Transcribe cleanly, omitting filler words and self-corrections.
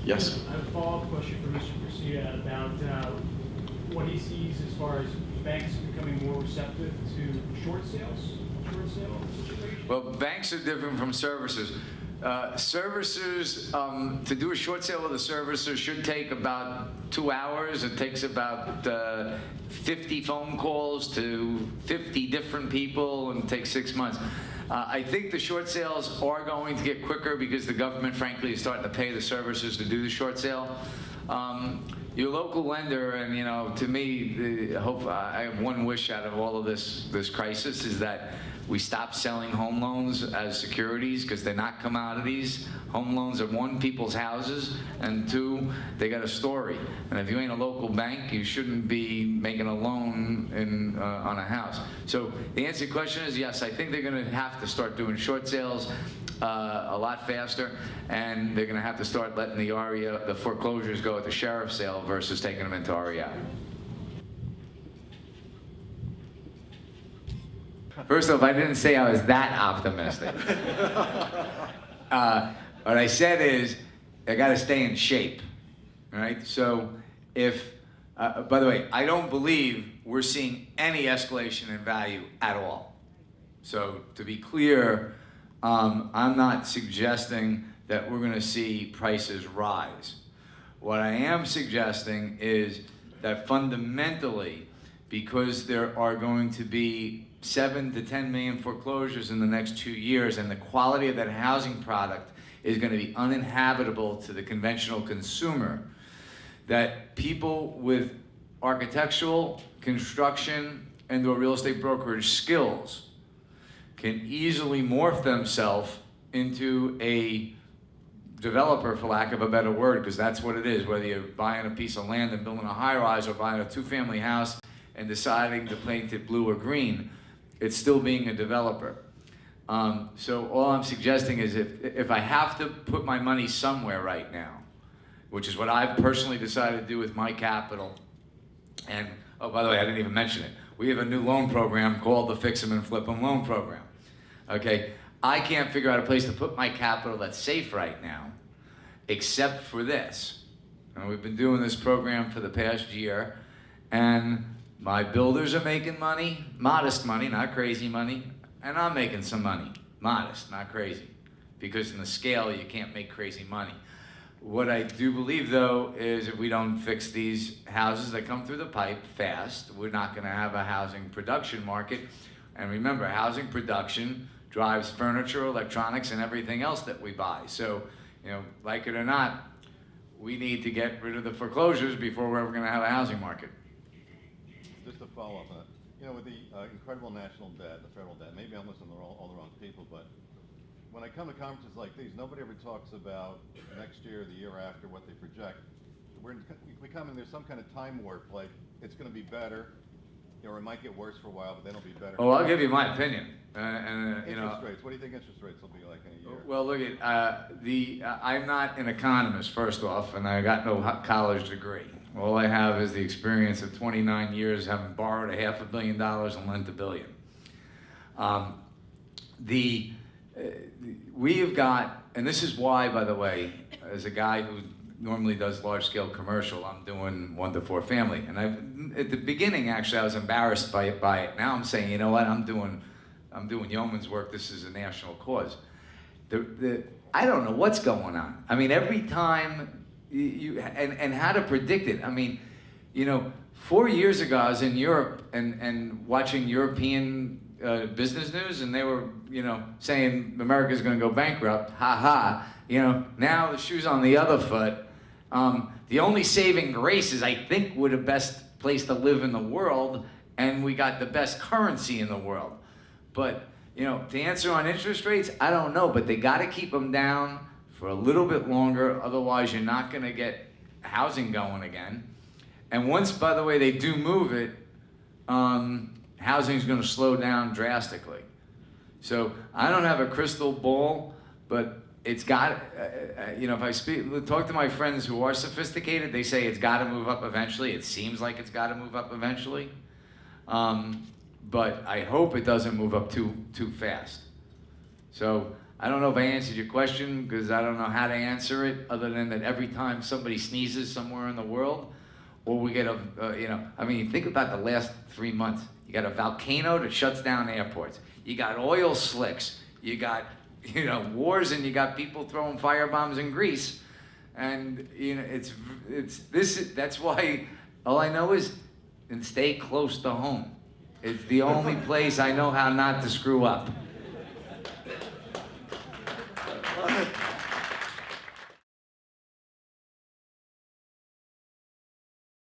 Yes. I have a follow-up question for Mr. Procida about what he sees as far as banks becoming more receptive to short sale situations. Well, banks are different from servicers. Servicers, to do a short sale with a servicer should take about 2 hours. It takes about 50 phone calls to 50 different people, and it takes 6 months. I think the short sales are going to get quicker because the government, frankly, is starting to pay the servicers to do the short sale. Your local lender, and you know, to me, I have one wish out of all of this crisis is that we stop selling home loans as securities, because they're not commodities. Home loans are one, people's houses, and two, they got a story. And if you ain't a local bank, you shouldn't be making a loan on a house. So the answer to your question is yes, I think they're gonna have to start doing short sales a lot faster, and they're gonna have to start letting the foreclosures go at the sheriff's sale versus taking them into REO. First off, I didn't say I was that optimistic. What I said is, I gotta stay in shape, all right? So if, by the way, I don't believe we're seeing any escalation in value at all. So to be clear, I'm not suggesting that we're gonna see prices rise. What I am suggesting is that fundamentally, because there are going to be 7 to 10 million foreclosures in the next 2 years, and the quality of that housing product is going to be uninhabitable to the conventional consumer, that people with architectural, construction, and/or real estate brokerage skills can easily morph themselves into a developer, for lack of a better word, because that's what it is, whether you're buying a piece of land and building a high-rise or buying a 2-family house and deciding to paint it blue or green, it's still being a developer. So all I'm suggesting is if I have to put my money somewhere right now, which is what I've personally decided to do with my capital, and oh, by the way, I didn't even mention it. We have a new loan program called the Fix 'em and Flip 'em loan program. Okay, I can't figure out a place to put my capital that's safe right now, except for this. And we've been doing this program for the past year, and my builders are making money, modest money, not crazy money, and I'm making some money, modest, not crazy, because in the scale you can't make crazy money. What I do believe though is if we don't fix these houses that come through the pipe fast, we're not gonna have a housing production market. And remember, housing production drives furniture, electronics, and everything else that we buy. So, you know, like it or not, we need to get rid of the foreclosures before we're ever gonna have a housing market. Just to follow up on that, you know, with the incredible national debt, the federal debt, maybe I'm listening to all the wrong people, but when I come to conferences like these, nobody ever talks about next year, the year after, what they project. There's some kind of time warp, like it's going to be better, or it might get worse for a while, but then it'll be better. Oh, I'll give you my opinion. You Interest know, rates. What do you think interest rates will be like in a year? well, look at I'm not an economist, first off, and I got no college degree. All I have is the experience of 29 years having borrowed $500 million and lent $1 billion. We have got, and this is why, by the way, as a guy who normally does large-scale commercial, I'm doing 1 to 4 family. And at the beginning, actually, I was embarrassed by it. Now I'm saying, you know what, I'm doing yeoman's work. This is a national cause. I don't know what's going on. I mean, every time and how to predict it. I mean, you know, 4 years ago, I was in Europe and watching European business news, and they were, you know, saying America's going to go bankrupt. Ha ha. You know, now the shoe's on the other foot. The only saving grace is I think we're the best place to live in the world, and we got the best currency in the world. But, you know, to answer on interest rates, I don't know, but they got to keep them down for a little bit longer, otherwise you're not going to get housing going again. And once, by the way, they do move it, housing is going to slow down drastically. So I don't have a crystal ball, but it's got, you know, if I talk to my friends who are sophisticated, they say it's got to move up eventually. It seems like it's got to move up eventually. But I hope it doesn't move up too fast. So I don't know if I answered your question because I don't know how to answer it other than that every time somebody sneezes somewhere in the world, or we get a, I mean, think about the last 3 months. You got a volcano that shuts down airports. You got oil slicks. You got, wars, and you got people throwing firebombs in Greece. And, that's why all I know is, and stay close to home. It's the only place I know how not to screw up.